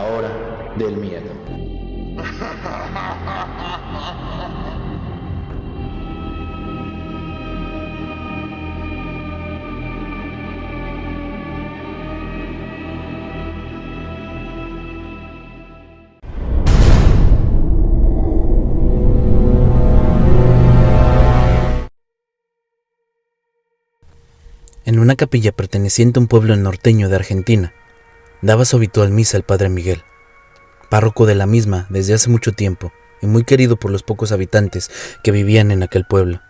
la hora del miedo. En una capilla perteneciente a un pueblo norteño de Argentina, daba su habitual misa el padre Miguel, párroco de la misma desde hace mucho tiempo y muy querido por los pocos habitantes que vivían en aquel pueblo,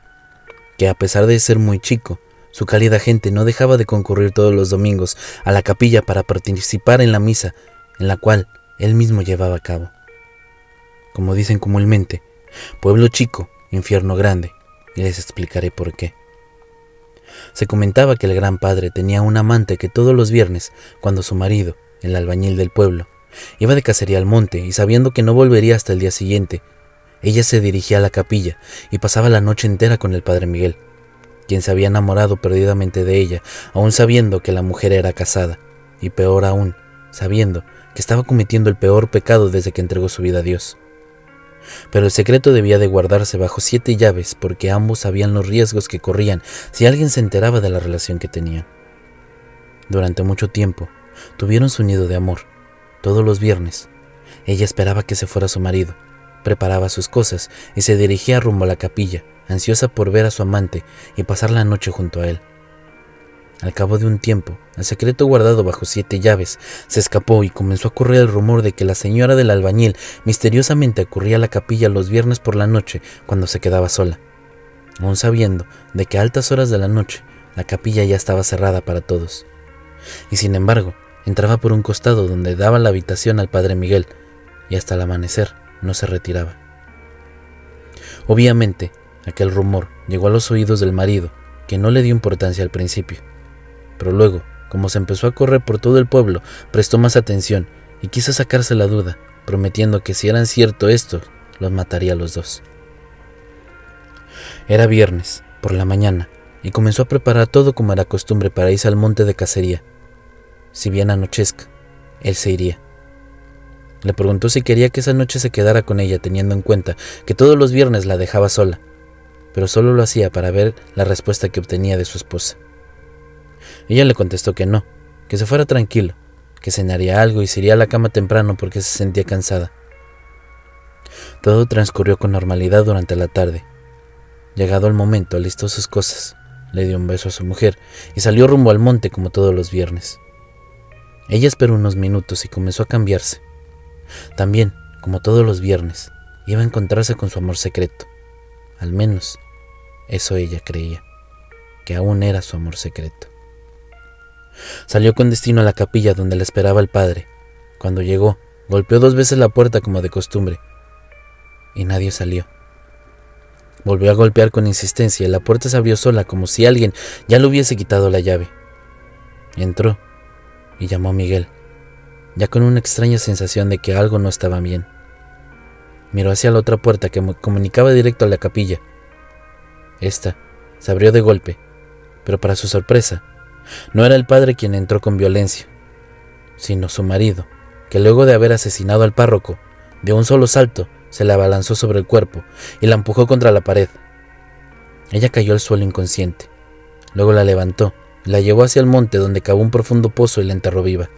que a pesar de ser muy chico, su cálida gente no dejaba de concurrir todos los domingos a la capilla para participar en la misa, en la cual él mismo llevaba a cabo. Como dicen comúnmente, pueblo chico, infierno grande, y les explicaré por qué. Se comentaba que el gran padre tenía un amante que todos los viernes, cuando su marido, el albañil del pueblo, iba de cacería al monte y sabiendo que no volvería hasta el día siguiente, ella se dirigía a la capilla y pasaba la noche entera con el padre Miguel, quien se había enamorado perdidamente de ella, aún sabiendo que la mujer era casada, y peor aún, sabiendo que estaba cometiendo el peor pecado desde que entregó su vida a Dios. Pero el secreto debía de guardarse bajo 7 llaves porque ambos sabían los riesgos que corrían si alguien se enteraba de la relación que tenían. Durante mucho tiempo tuvieron su nido de amor. Todos los viernes ella esperaba que se fuera su marido, preparaba sus cosas y se dirigía rumbo a la capilla, ansiosa por ver a su amante y pasar la noche junto a él. Al cabo de un tiempo, el secreto guardado bajo 7 llaves se escapó y comenzó a correr el rumor de que la señora del albañil misteriosamente acurría a la capilla los viernes por la noche cuando se quedaba sola, aún sabiendo de que a altas horas de la noche la capilla ya estaba cerrada para todos. Y sin embargo, entraba por un costado donde daba la habitación al padre Miguel y hasta el amanecer no se retiraba. Obviamente, aquel rumor llegó a los oídos del marido, que no le dio importancia al principio. Pero luego, como se empezó a correr por todo el pueblo, prestó más atención y quiso sacarse la duda, prometiendo que si eran cierto esto, los mataría a los dos. Era viernes, por la mañana, y comenzó a preparar todo como era costumbre para irse al monte de cacería. Si bien anochezca, él se iría. Le preguntó si quería que esa noche se quedara con ella, teniendo en cuenta que todos los viernes la dejaba sola, pero solo lo hacía para ver la respuesta que obtenía de su esposa. Ella le contestó que no, que se fuera tranquilo, que cenaría algo y se iría a la cama temprano porque se sentía cansada. Todo transcurrió con normalidad durante la tarde. Llegado el momento, alistó sus cosas, le dio un beso a su mujer y salió rumbo al monte como todos los viernes. Ella esperó unos minutos y comenzó a cambiarse. También, como todos los viernes, iba a encontrarse con su amor secreto. Al menos, eso ella creía, que aún era su amor secreto. Salió con destino a la capilla donde la esperaba el padre. Cuando llegó, golpeó 2 veces la puerta como de costumbre, y nadie salió. Volvió a golpear con insistencia y la puerta se abrió sola como si alguien ya le hubiese quitado la llave. Entró y llamó a Miguel, ya con una extraña sensación de que algo no estaba bien. Miró hacia la otra puerta que comunicaba directo a la capilla. Esta se abrió de golpe, pero para su sorpresa, no era el padre quien entró con violencia, sino su marido, que luego de haber asesinado al párroco, de un solo salto se la abalanzó sobre el cuerpo y la empujó contra la pared. Ella cayó al suelo inconsciente. Luego la levantó y la llevó hacia el monte donde cavó un profundo pozo y la enterró viva.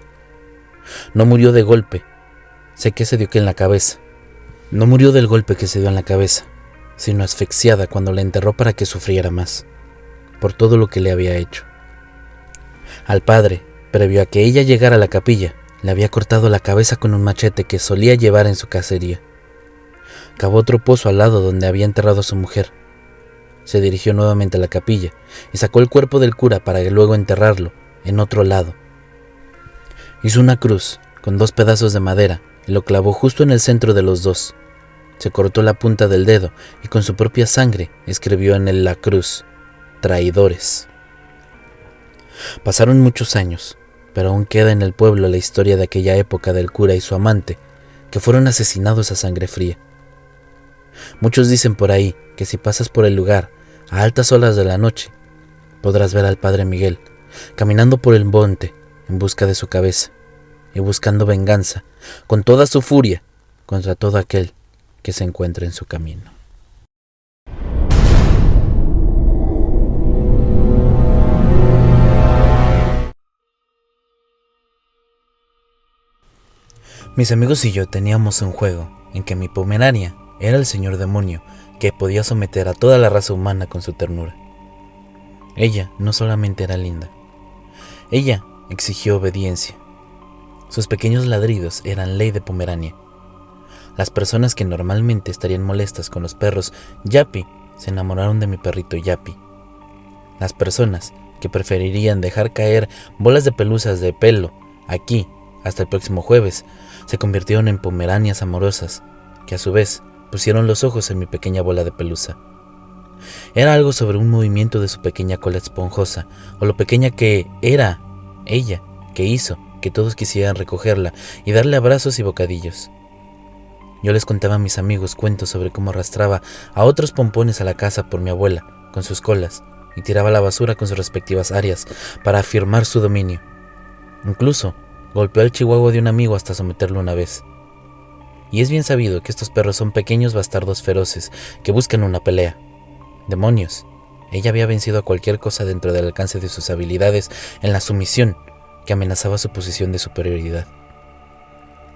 No murió de golpe, No murió del golpe que se dio en la cabeza, sino asfixiada cuando la enterró para que sufriera más, por todo lo que le había hecho. Al padre, previo a que ella llegara a la capilla, le había cortado la cabeza con un machete que solía llevar en su cacería. Cavó otro pozo al lado donde había enterrado a su mujer. Se dirigió nuevamente a la capilla y sacó el cuerpo del cura para luego enterrarlo en otro lado. Hizo una cruz con 2 pedazos de madera y lo clavó justo en el centro de los dos. Se cortó la punta del dedo y con su propia sangre escribió en él la cruz: traidores. Pasaron muchos años, pero aún queda en el pueblo la historia de aquella época del cura y su amante, que fueron asesinados a sangre fría. Muchos dicen por ahí que si pasas por el lugar a altas horas de la noche, podrás ver al padre Miguel caminando por el monte en busca de su cabeza, y buscando venganza, con toda su furia, contra todo aquel que se encuentre en su camino. Mis amigos y yo teníamos un juego en que mi Pomerania era el señor demonio que podía someter a toda la raza humana con su ternura. Ella no solamente era linda, ella exigió obediencia. Sus pequeños ladridos eran ley de Pomerania. Las personas que normalmente estarían molestas con los perros Yapi se enamoraron de mi perrito Yapi. Las personas que preferirían dejar caer bolas de pelusas de pelo aquí hasta el próximo jueves se convirtieron en pomeranias amorosas, que a su vez pusieron los ojos en mi pequeña bola de pelusa. Era algo sobre un movimiento de su pequeña cola esponjosa, o lo pequeña que era ella, que hizo que todos quisieran recogerla y darle abrazos y bocadillos. Yo les contaba a mis amigos cuentos sobre cómo arrastraba a otros pompones a la casa por mi abuela, con sus colas, y tiraba la basura con sus respectivas áreas para afirmar su dominio. Incluso golpeó al chihuahua de un amigo hasta someterlo una vez. Y es bien sabido que estos perros son pequeños bastardos feroces que buscan una pelea. ¡Demonios! Ella había vencido a cualquier cosa dentro del alcance de sus habilidades en la sumisión que amenazaba su posición de superioridad.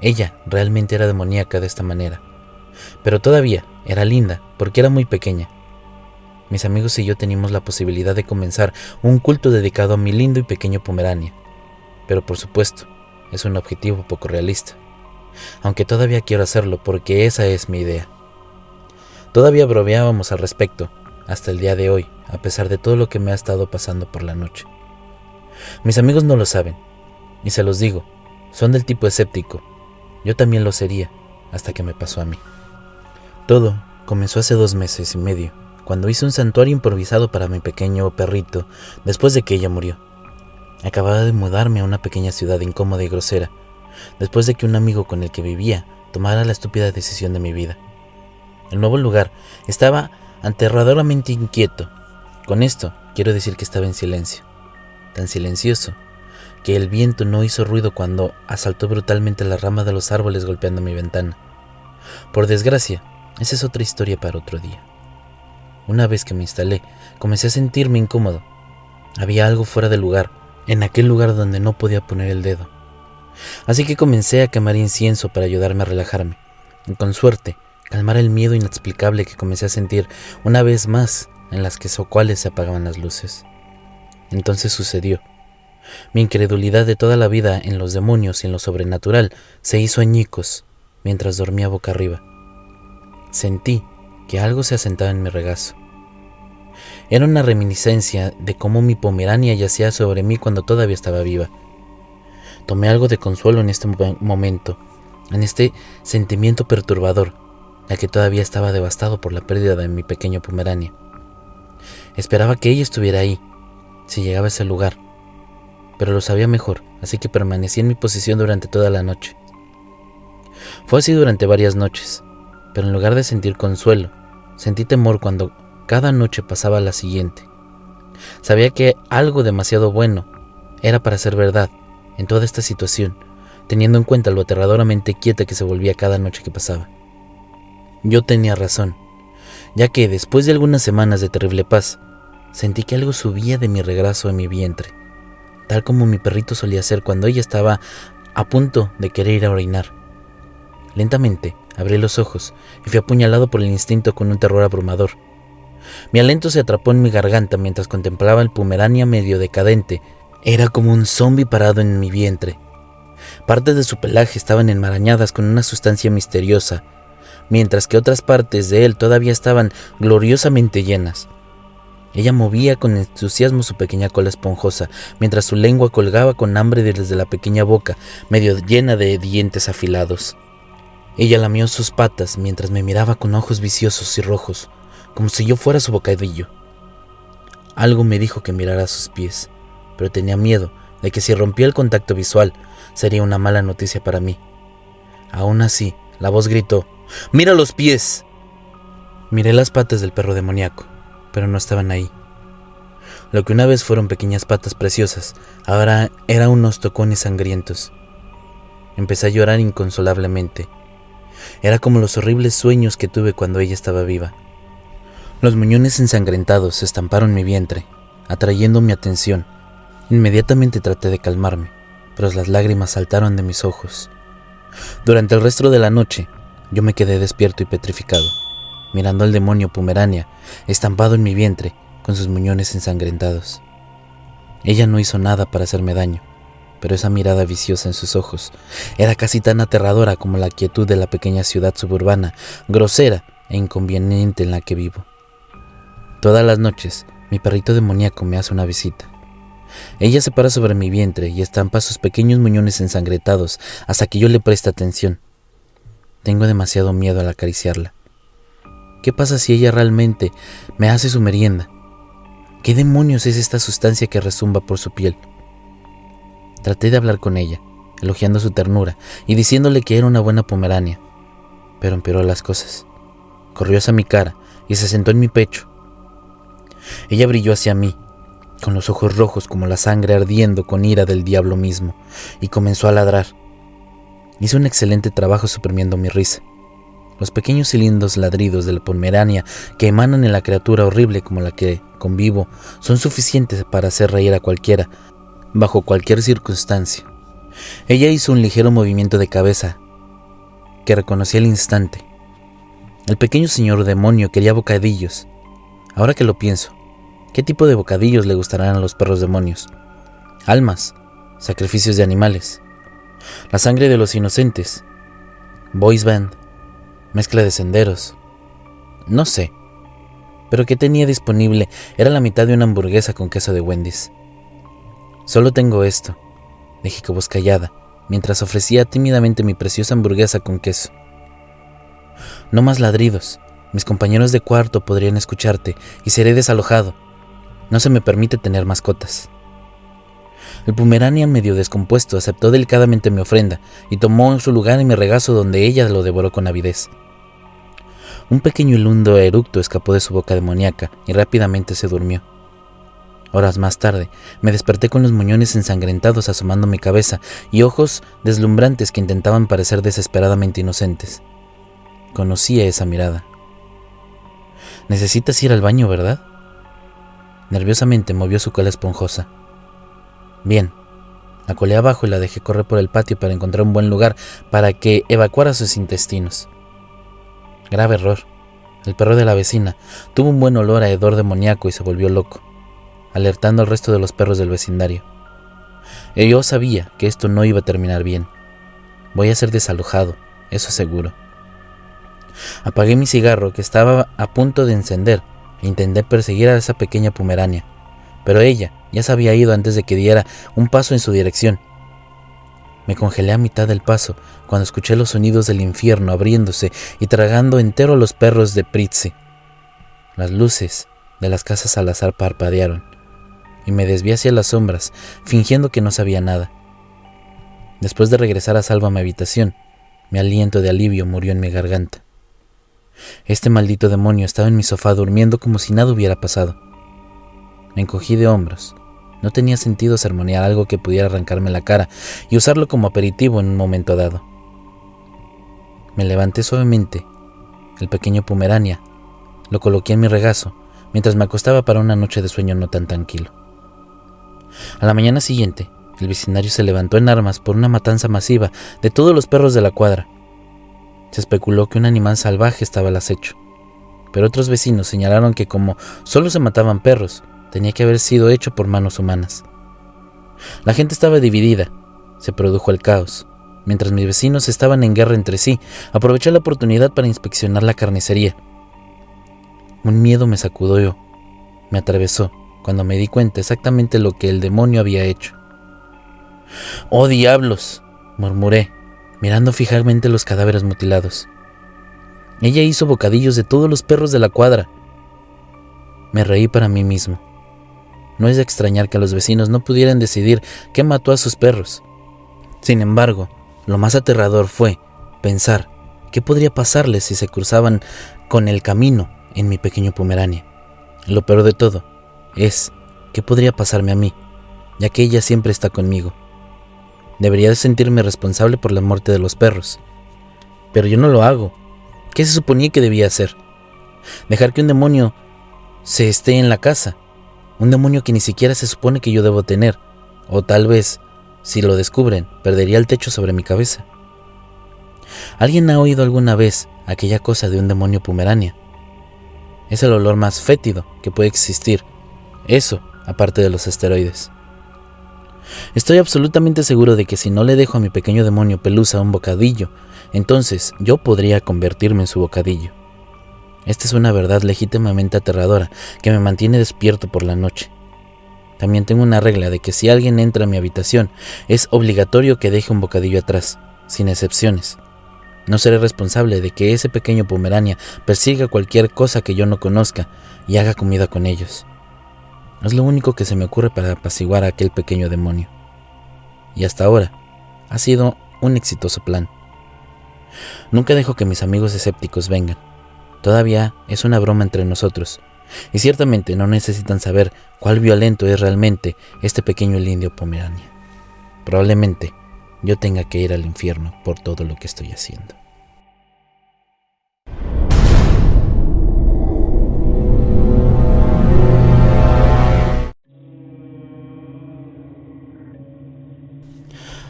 Ella realmente era demoníaca de esta manera, pero todavía era linda porque era muy pequeña. Mis amigos y yo teníamos la posibilidad de comenzar un culto dedicado a mi lindo y pequeño Pomerania, pero por supuesto, es un objetivo poco realista, aunque todavía quiero hacerlo porque esa es mi idea. Todavía bromeábamos al respecto hasta el día de hoy, a pesar de todo lo que me ha estado pasando por la noche. Mis amigos no lo saben, y se los digo, son del tipo escéptico. Yo también lo sería, hasta que me pasó a mí. Todo comenzó hace 2 meses y medio, cuando hice un santuario improvisado para mi pequeño perrito, después de que ella murió. Acababa de mudarme a una pequeña ciudad incómoda y grosera, después de que un amigo con el que vivía tomara la estúpida decisión de mi vida. El nuevo lugar estaba aterradoramente inquieto. Con esto quiero decir que estaba en silencio, tan silencioso que el viento no hizo ruido cuando asaltó brutalmente las ramas de los árboles golpeando mi ventana. Por desgracia, esa es otra historia para otro día. Una vez que me instalé, comencé a sentirme incómodo. Había algo fuera de lugar, en aquel lugar donde no podía poner el dedo. Así que comencé a quemar incienso para ayudarme a relajarme, y con suerte, calmar el miedo inexplicable que comencé a sentir una vez más en las que cuales se apagaban las luces. Entonces sucedió. Mi incredulidad de toda la vida en los demonios y en lo sobrenatural se hizo añicos mientras dormía boca arriba. Sentí que algo se asentaba en mi regazo. Era una reminiscencia de cómo mi Pomerania yacía sobre mí cuando todavía estaba viva. Tomé algo de consuelo en este momento, en este sentimiento perturbador, ya que todavía estaba devastado por la pérdida de mi pequeño Pomerania. Esperaba que ella estuviera ahí, si llegaba a ese lugar, pero lo sabía mejor, así que permanecí en mi posición durante toda la noche. Fue así durante varias noches, pero en lugar de sentir consuelo, sentí temor cuando cada noche pasaba a la siguiente. Sabía que algo demasiado bueno era para ser verdad en toda esta situación, teniendo en cuenta lo aterradoramente quieta que se volvía cada noche que pasaba. Yo tenía razón, ya que después de algunas semanas de terrible paz, sentí que algo subía de mi regazo en mi vientre, tal como mi perrito solía hacer cuando ella estaba a punto de querer ir a orinar. Lentamente abrí los ojos y fui apuñalado por el instinto con un terror abrumador. Mi aliento se atrapó en mi garganta mientras contemplaba el Pomerania medio decadente. Era como un zombi parado en mi vientre. Partes de su pelaje estaban enmarañadas con una sustancia misteriosa, mientras que otras partes de él todavía estaban gloriosamente llenas. Ella movía con entusiasmo su pequeña cola esponjosa, mientras su lengua colgaba con hambre desde la pequeña boca, medio llena de dientes afilados. Ella lamió sus patas mientras me miraba con ojos viciosos y rojos, como si yo fuera su bocadillo. Algo me dijo que mirara sus pies, pero tenía miedo de que si rompía el contacto visual, sería una mala noticia para mí. Aún así, la voz gritó: ¡Mira los pies! Miré las patas del perro demoníaco, pero no estaban ahí. Lo que una vez fueron pequeñas patas preciosas, ahora eran unos tocones sangrientos. Empecé a llorar inconsolablemente. Era como los horribles sueños que tuve cuando ella estaba viva. Los muñones ensangrentados se estamparon en mi vientre, atrayendo mi atención. Inmediatamente traté de calmarme, pero las lágrimas saltaron de mis ojos. Durante el resto de la noche, yo me quedé despierto y petrificado, mirando al demonio Pomerania, estampado en mi vientre, con sus muñones ensangrentados. Ella no hizo nada para hacerme daño, pero esa mirada viciosa en sus ojos era casi tan aterradora como la quietud de la pequeña ciudad suburbana, grosera e inconveniente en la que vivo. Todas las noches, mi perrito demoníaco me hace una visita. Ella se para sobre mi vientre y estampa sus pequeños muñones ensangrentados hasta que yo le preste atención. Tengo demasiado miedo al acariciarla. ¿Qué pasa si ella realmente me hace su merienda? ¿Qué demonios es esta sustancia que resumba por su piel? Traté de hablar con ella, elogiando su ternura y diciéndole que era una buena pomerania, pero empeoró las cosas. Corrió hacia mi cara y se sentó en mi pecho. Ella brilló hacia mí, con los ojos rojos como la sangre ardiendo con ira del diablo mismo, y comenzó a ladrar. Hizo un excelente trabajo suprimiendo mi risa. Los pequeños y lindos ladridos de la pomerania que emanan en la criatura horrible como la que convivo son suficientes para hacer reír a cualquiera, bajo cualquier circunstancia. Ella hizo un ligero movimiento de cabeza que reconocí al instante. El pequeño señor demonio quería bocadillos. Ahora que lo pienso, ¿qué tipo de bocadillos le gustarán a los perros demonios? Almas, sacrificios de animales, la sangre de los inocentes, boys band, mezcla de senderos. No sé, pero que tenía disponible era la mitad de una hamburguesa con queso de Wendy's. Solo tengo esto, dije con voz callada, mientras ofrecía tímidamente mi preciosa hamburguesa con queso. No más ladridos. Mis compañeros de cuarto podrían escucharte y seré desalojado. No se me permite tener mascotas. El Pomeranian medio descompuesto aceptó delicadamente mi ofrenda y tomó su lugar en mi regazo, donde ella lo devoró con avidez. Un pequeño y lundo eructo escapó de su boca demoníaca y rápidamente se durmió. Horas más tarde, me desperté con los muñones ensangrentados asomando mi cabeza y ojos deslumbrantes que intentaban parecer desesperadamente inocentes. Conocía esa mirada. «Necesitas ir al baño, ¿verdad?». Nerviosamente movió su cola esponjosa. Bien, la colé abajo y la dejé correr por el patio para encontrar un buen lugar para que evacuara sus intestinos. Grave error. El perro de la vecina tuvo un buen olor a hedor demoníaco y se volvió loco, alertando al resto de los perros del vecindario. Y yo sabía que esto no iba a terminar bien. Voy a ser desalojado, eso seguro. Apagué mi cigarro, que estaba a punto de encender, e intenté perseguir a esa pequeña pomerania, pero ella ya se había ido antes de que diera un paso en su dirección. Me congelé a mitad del paso cuando escuché los sonidos del infierno abriéndose y tragando entero a los perros de Pritzi. Las luces de las casas al azar parpadearon, y me desvié hacia las sombras, fingiendo que no sabía nada. Después de regresar a salvo a mi habitación, mi aliento de alivio murió en mi garganta. Este maldito demonio estaba en mi sofá durmiendo como si nada hubiera pasado. Me encogí de hombros. No tenía sentido sermonear algo que pudiera arrancarme la cara y usarlo como aperitivo en un momento dado. Me levanté suavemente. El pequeño Pomerania lo coloqué en mi regazo mientras me acostaba para una noche de sueño no tan tranquilo. A la mañana siguiente, el vecindario se levantó en armas por una matanza masiva de todos los perros de la cuadra. Se especuló que un animal salvaje estaba al acecho, pero otros vecinos señalaron que como solo se mataban perros, tenía que haber sido hecho por manos humanas. La gente estaba dividida. Se produjo el caos. Mientras mis vecinos estaban en guerra entre sí, aproveché la oportunidad para inspeccionar la carnicería. Un miedo me sacudió, me atravesó, cuando me di cuenta exactamente lo que el demonio había hecho. «¡Oh, diablos!», murmuré, mirando fijamente los cadáveres mutilados. Ella hizo bocadillos de todos los perros de la cuadra. Me reí para mí mismo. No es de extrañar que los vecinos no pudieran decidir qué mató a sus perros. Sin embargo, lo más aterrador fue pensar qué podría pasarles si se cruzaban con el camino en mi pequeño Pomerania. Lo peor de todo es qué podría pasarme a mí, ya que ella siempre está conmigo. Debería de sentirme responsable por la muerte de los perros. Pero yo no lo hago. ¿Qué se suponía que debía hacer? Dejar que un demonio se esté en la casa. Un demonio que ni siquiera se supone que yo debo tener. O tal vez, si lo descubren, perdería el techo sobre mi cabeza. ¿Alguien ha oído alguna vez aquella cosa de un demonio pomerania? Es el olor más fétido que puede existir. Eso, aparte de los esteroides. Estoy absolutamente seguro de que si no le dejo a mi pequeño demonio Pelusa un bocadillo, entonces yo podría convertirme en su bocadillo. Esta es una verdad legítimamente aterradora que me mantiene despierto por la noche. También tengo una regla de que si alguien entra a mi habitación, es obligatorio que deje un bocadillo atrás, sin excepciones. No seré responsable de que ese pequeño pomerania persiga cualquier cosa que yo no conozca y haga comida con ellos. Es lo único que se me ocurre para apaciguar a aquel pequeño demonio. Y hasta ahora, ha sido un exitoso plan. Nunca dejo que mis amigos escépticos vengan. Todavía es una broma entre nosotros, y ciertamente no necesitan saber cuál violento es realmente este pequeño indio pomerania. Probablemente yo tenga que ir al infierno por todo lo que estoy haciendo.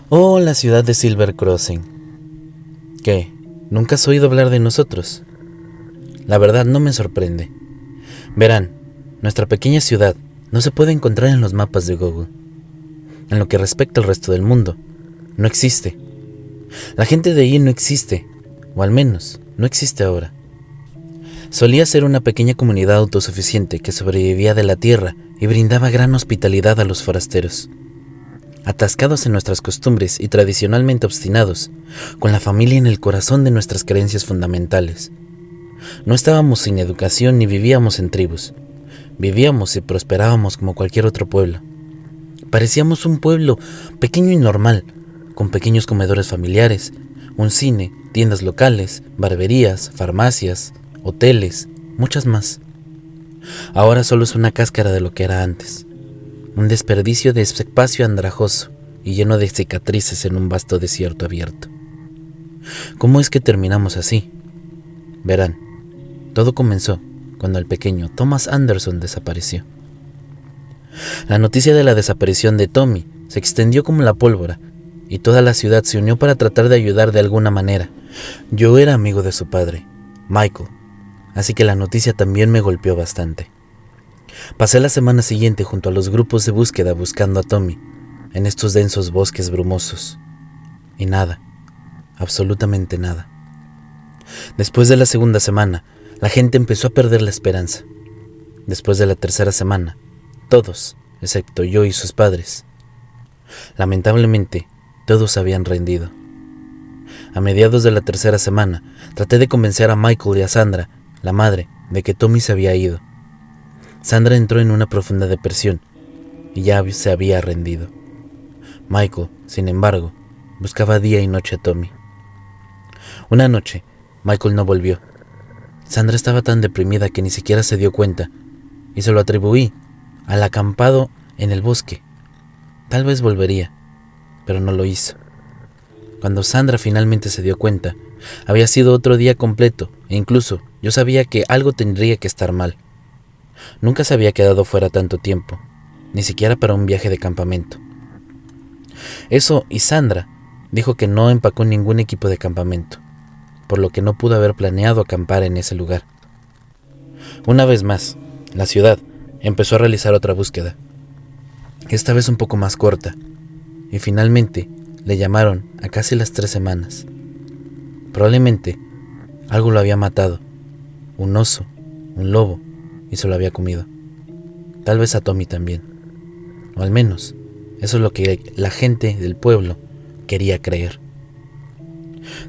Oh, la ciudad de Silver Crossing. ¿Qué? ¿Nunca has oído hablar de nosotros? La verdad no me sorprende. Verán, nuestra pequeña ciudad no se puede encontrar en los mapas de Google. En lo que respecta al resto del mundo, no existe. La gente de allí no existe, o al menos no existe ahora. Solía ser una pequeña comunidad autosuficiente que sobrevivía de la tierra y brindaba gran hospitalidad a los forasteros. Atascados en nuestras costumbres y tradicionalmente obstinados, con la familia en el corazón de nuestras creencias fundamentales. No estábamos sin educación ni vivíamos en tribus. Vivíamos y prosperábamos como cualquier otro pueblo. Parecíamos un pueblo pequeño y normal, con pequeños comedores familiares, un cine, tiendas locales, barberías, farmacias, hoteles, muchas más. Ahora solo es una cáscara de lo que era antes. Un desperdicio de espacio andrajoso y lleno de cicatrices en un vasto desierto abierto. ¿Cómo es que terminamos así? Verán, todo comenzó cuando el pequeño Thomas Anderson desapareció. La noticia de la desaparición de Tommy se extendió como la pólvora y toda la ciudad se unió para tratar de ayudar de alguna manera. Yo era amigo de su padre, Michael, así que la noticia también me golpeó bastante. Pasé la semana siguiente junto a los grupos de búsqueda buscando a Tommy en estos densos bosques brumosos. Y nada, absolutamente nada. Después de la segunda semana, la gente empezó a perder la esperanza. Después de la tercera semana, todos, excepto yo y sus padres. Lamentablemente, todos se habían rendido. A mediados de la tercera semana, traté de convencer a Michael y a Sandra, la madre, de que Tommy se había ido. Sandra entró en una profunda depresión y ya se había rendido. Michael, sin embargo, buscaba día y noche a Tommy. Una noche, Michael no volvió. Sandra estaba tan deprimida que ni siquiera se dio cuenta, y se lo atribuí al acampado en el bosque. Tal vez volvería, pero no lo hizo. Cuando Sandra finalmente se dio cuenta, había sido otro día completo, e incluso yo sabía que algo tendría que estar mal. Nunca se había quedado fuera tanto tiempo, ni siquiera para un viaje de campamento. Eso, y Sandra dijo que no empacó ningún equipo de campamento, por lo que no pudo haber planeado acampar en ese lugar. Una vez más, la ciudad empezó a realizar otra búsqueda, esta vez un poco más corta, y finalmente le llamaron a casi las 3 semanas. Probablemente algo lo había matado, un oso, un lobo, y se lo había comido. Tal vez a Tommy también, o al menos eso es lo que la gente del pueblo quería creer.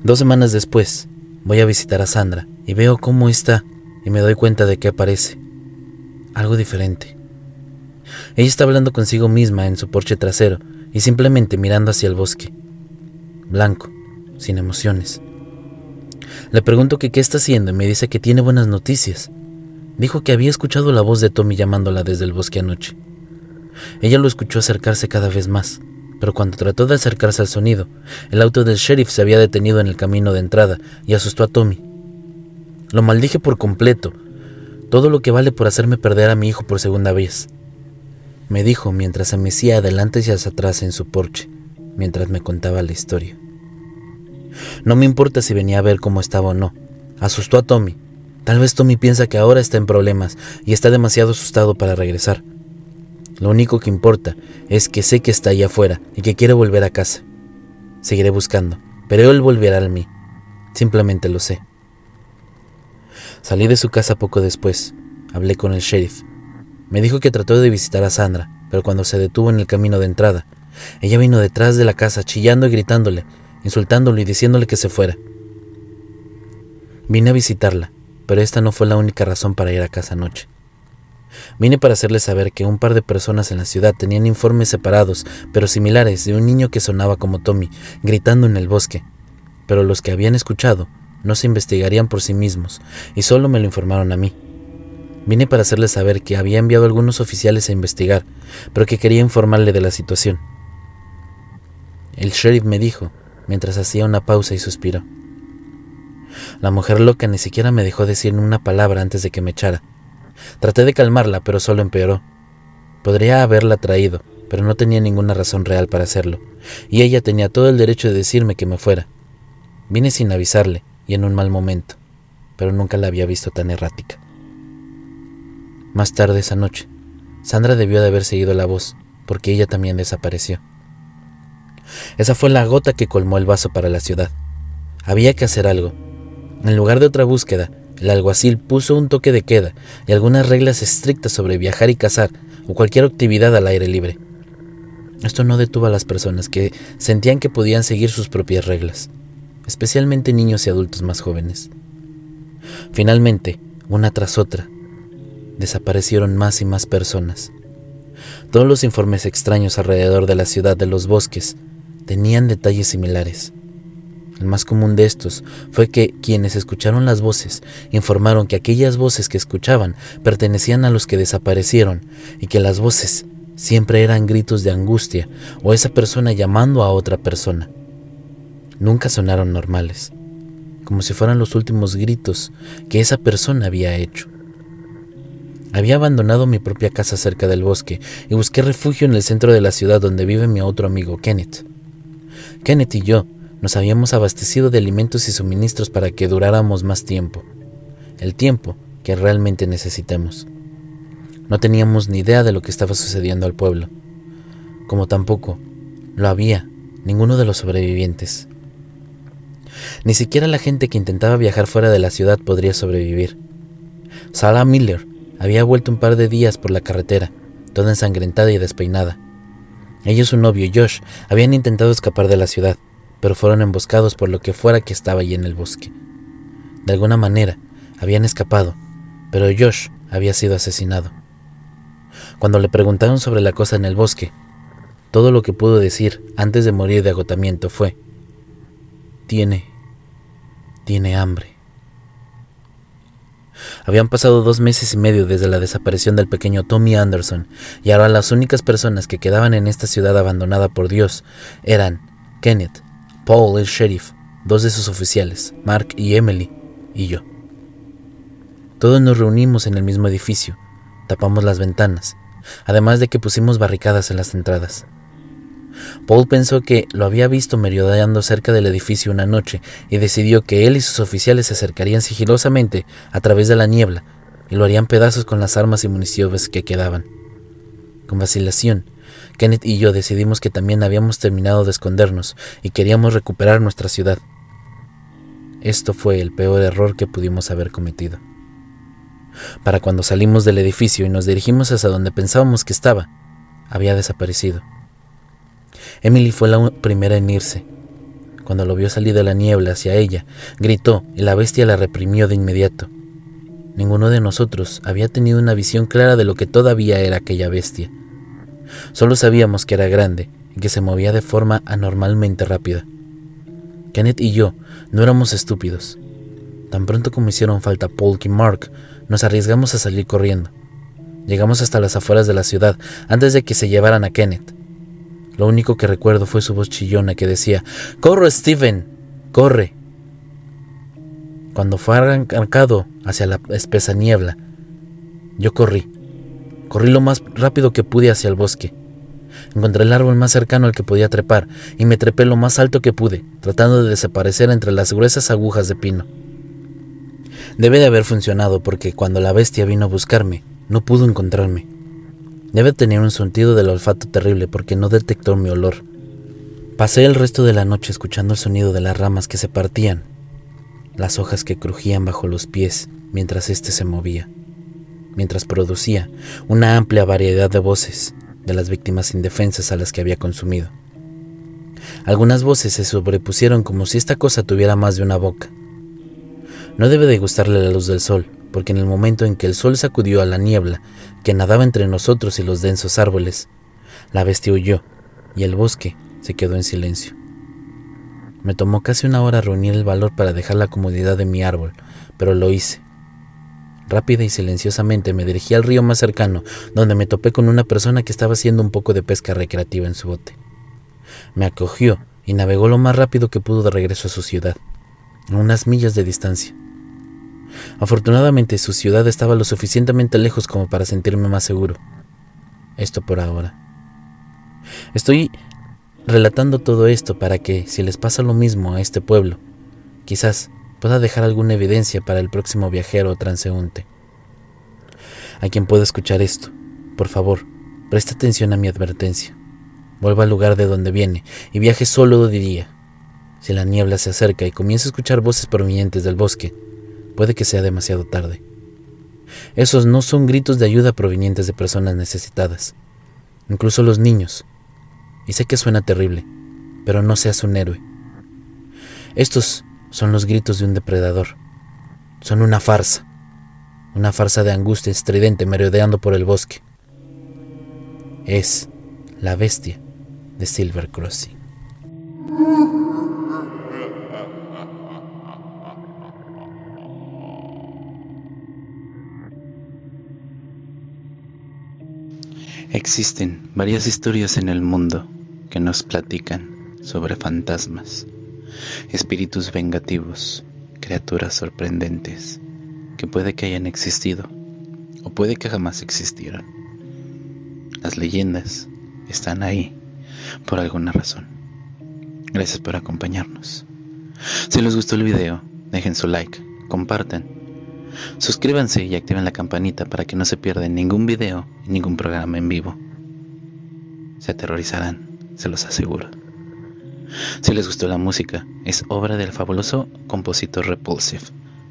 2 semanas después, voy a visitar a Sandra y veo cómo está y me doy cuenta de que aparece algo diferente. Ella está hablando consigo misma en su porche trasero y simplemente mirando hacia el bosque, blanco, sin emociones. Le pregunto que qué está haciendo y me dice que tiene buenas noticias. Dijo que había escuchado la voz de Tommy llamándola desde el bosque anoche. Ella lo escuchó acercarse cada vez más, pero cuando trató de acercarse al sonido, el auto del sheriff se había detenido en el camino de entrada y asustó a Tommy. Lo maldije por completo, todo lo que vale por hacerme perder a mi hijo por segunda vez, me dijo mientras se mecía adelante y hacia atrás en su porche, mientras me contaba la historia. No me importa si venía a ver cómo estaba o no, asustó a Tommy. Tal vez Tommy piensa que ahora está en problemas y está demasiado asustado para regresar. Lo único que importa es que sé que está allá afuera y que quiere volver a casa. Seguiré buscando, pero él volverá a mí. Simplemente lo sé. Salí de su casa poco después. Hablé con el sheriff. Me dijo que trató de visitar a Sandra, pero cuando se detuvo en el camino de entrada, ella vino detrás de la casa chillando y gritándole, insultándolo y diciéndole que se fuera. Vine a visitarla, pero esta no fue la única razón para ir a casa anoche. Vine para hacerle saber que un par de personas en la ciudad tenían informes separados, pero similares, de un niño que sonaba como Tommy, gritando en el bosque, pero los que habían escuchado no se investigarían por sí mismos, y solo me lo informaron a mí. Vine para hacerle saber que había enviado a algunos oficiales a investigar, pero que quería informarle de la situación. El sheriff me dijo, mientras hacía una pausa y suspiró. La mujer loca ni siquiera me dejó decir una palabra antes de que me echara. Traté de calmarla, pero solo empeoró. Podría haberla traído, pero no tenía ninguna razón real para hacerlo, y ella tenía todo el derecho de decirme que me fuera. Vine sin avisarle y en un mal momento, pero nunca la había visto tan errática. Más tarde esa noche, Sandra debió de haber seguido la voz, porque ella también desapareció. Esa fue la gota que colmó el vaso para la ciudad. Había que hacer algo. En lugar de otra búsqueda, el alguacil puso un toque de queda y algunas reglas estrictas sobre viajar y cazar o cualquier actividad al aire libre. Esto no detuvo a las personas que sentían que podían seguir sus propias reglas, especialmente niños y adultos más jóvenes. Finalmente, una tras otra, desaparecieron más y más personas. Todos los informes extraños alrededor de la ciudad de los bosques tenían detalles similares. El más común de estos fue que quienes escucharon las voces informaron que aquellas voces que escuchaban pertenecían a los que desaparecieron y que las voces siempre eran gritos de angustia o esa persona llamando a otra persona. Nunca sonaron normales, como si fueran los últimos gritos que esa persona había hecho. Había abandonado mi propia casa cerca del bosque y busqué refugio en el centro de la ciudad donde vive mi otro amigo Kenneth. Kenneth y yo nos habíamos abastecido de alimentos y suministros para que duráramos más tiempo, el tiempo que realmente necesitamos. No teníamos ni idea de lo que estaba sucediendo al pueblo, como tampoco lo había ninguno de los sobrevivientes. Ni siquiera la gente que intentaba viajar fuera de la ciudad podría sobrevivir. Sarah Miller había vuelto un par de días por la carretera, toda ensangrentada y despeinada. Ella y su novio Josh habían intentado escapar de la ciudad, pero fueron emboscados por lo que fuera que estaba allí en el bosque. De alguna manera, habían escapado, pero Josh había sido asesinado. Cuando le preguntaron sobre la cosa en el bosque, todo lo que pudo decir antes de morir de agotamiento fue: Tiene hambre. Habían pasado 2 meses y medio desde la desaparición del pequeño Tommy Anderson, y ahora las únicas personas que quedaban en esta ciudad abandonada por Dios eran Kenneth, Paul el sheriff, 2 de sus oficiales, Mark y Emily, y yo. Todos nos reunimos en el mismo edificio, tapamos las ventanas, además de que pusimos barricadas en las entradas. Paul pensó que lo había visto merodeando cerca del edificio una noche y decidió que él y sus oficiales se acercarían sigilosamente a través de la niebla y lo harían pedazos con las armas y municiones que quedaban. Con vacilación, Kenneth y yo decidimos que también habíamos terminado de escondernos y queríamos recuperar nuestra ciudad. Esto fue el peor error que pudimos haber cometido. Para cuando salimos del edificio y nos dirigimos hacia donde pensábamos que estaba, había desaparecido. Emily fue la primera en irse. Cuando lo vio salir de la niebla hacia ella, gritó y la bestia la reprimió de inmediato. Ninguno de nosotros había tenido una visión clara de lo que todavía era aquella bestia. Solo sabíamos que era grande y que se movía de forma anormalmente rápida. Kenneth y yo no éramos estúpidos. Tan pronto como hicieron falta Paul y Mark, nos arriesgamos a salir corriendo. Llegamos hasta las afueras de la ciudad antes de que se llevaran a Kenneth. Lo único que recuerdo fue su voz chillona que decía: «¡Corre, Steven! ¡Corre!». Cuando fue arrancado hacia la espesa niebla, yo corrí lo más rápido que pude hacia el bosque. Encontré el árbol más cercano al que podía trepar y me trepé lo más alto que pude, tratando de desaparecer entre las gruesas agujas de pino. Debe de haber funcionado porque cuando la bestia vino a buscarme, no pudo encontrarme. Debe tener un sentido del olfato terrible porque no detectó mi olor. Pasé el resto de la noche escuchando el sonido de las ramas que se partían, las hojas que crujían bajo los pies mientras éste se movía, mientras producía una amplia variedad de voces de las víctimas indefensas a las que había consumido. Algunas voces se sobrepusieron como si esta cosa tuviera más de una boca. No debe de gustarle la luz del sol, porque en el momento en que el sol sacudió a la niebla que nadaba entre nosotros y los densos árboles, la bestia huyó y el bosque se quedó en silencio. Me tomó casi una hora reunir el valor para dejar la comodidad de mi árbol, pero lo hice. Rápida y silenciosamente me dirigí al río más cercano, donde me topé con una persona que estaba haciendo un poco de pesca recreativa en su bote. Me acogió y navegó lo más rápido que pudo de regreso a su ciudad, a unas millas de distancia. Afortunadamente su ciudad estaba lo suficientemente lejos como para sentirme más seguro. Esto por ahora. Estoy relatando todo esto para que, si les pasa lo mismo a este pueblo, quizás pueda dejar alguna evidencia para el próximo viajero o transeúnte. A quien pueda escuchar esto, por favor, presta atención a mi advertencia. Vuelva al lugar de donde viene y viaje solo de día. Si la niebla se acerca y comienza a escuchar voces provenientes del bosque, puede que sea demasiado tarde. Esos no son gritos de ayuda provenientes de personas necesitadas, incluso los niños. Y sé que suena terrible, pero no seas un héroe. Estos son los gritos de un depredador. Son una farsa de angustia estridente merodeando por el bosque. Es la bestia de Silver Crossing. Existen varias historias en el mundo que nos platican sobre fantasmas, espíritus vengativos, criaturas sorprendentes que puede que hayan existido o puede que jamás existieron. Las leyendas están ahí por alguna razón. Gracias por acompañarnos. Si les gustó el video, dejen su like, compartan, suscríbanse y activen la campanita para que no se pierdan ningún video y ningún programa en vivo. Se aterrorizarán, se los aseguro. Si les gustó la música, es obra del fabuloso compositor Repulsive.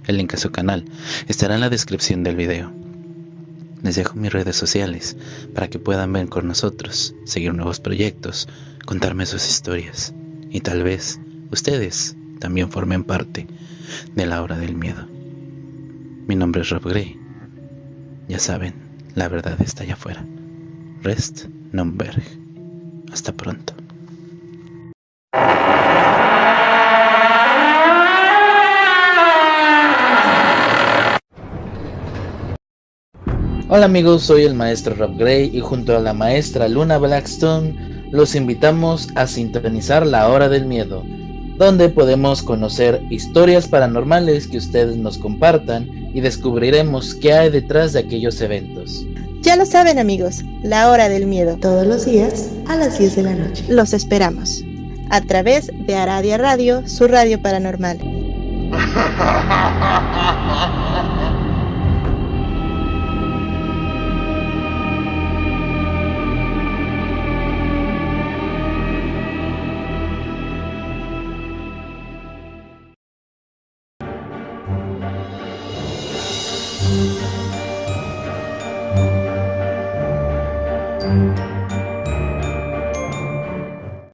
El link a su canal estará en la descripción del video. Les dejo mis redes sociales para que puedan ver con nosotros, seguir nuevos proyectos, contarme sus historias y tal vez ustedes también formen parte de la hora del miedo. Mi nombre es Rob Gray. Ya saben, la verdad está allá afuera. Rest non verg. Hasta pronto. Hola amigos, soy el maestro Rob Gray y junto a la maestra Luna Blackstone los invitamos a sintonizar La Hora del Miedo, donde podemos conocer historias paranormales que ustedes nos compartan y descubriremos qué hay detrás de aquellos eventos. Ya lo saben amigos, La Hora del Miedo, todos los días a las 10 de la noche. Los esperamos a través de Aradia Radio, su radio paranormal.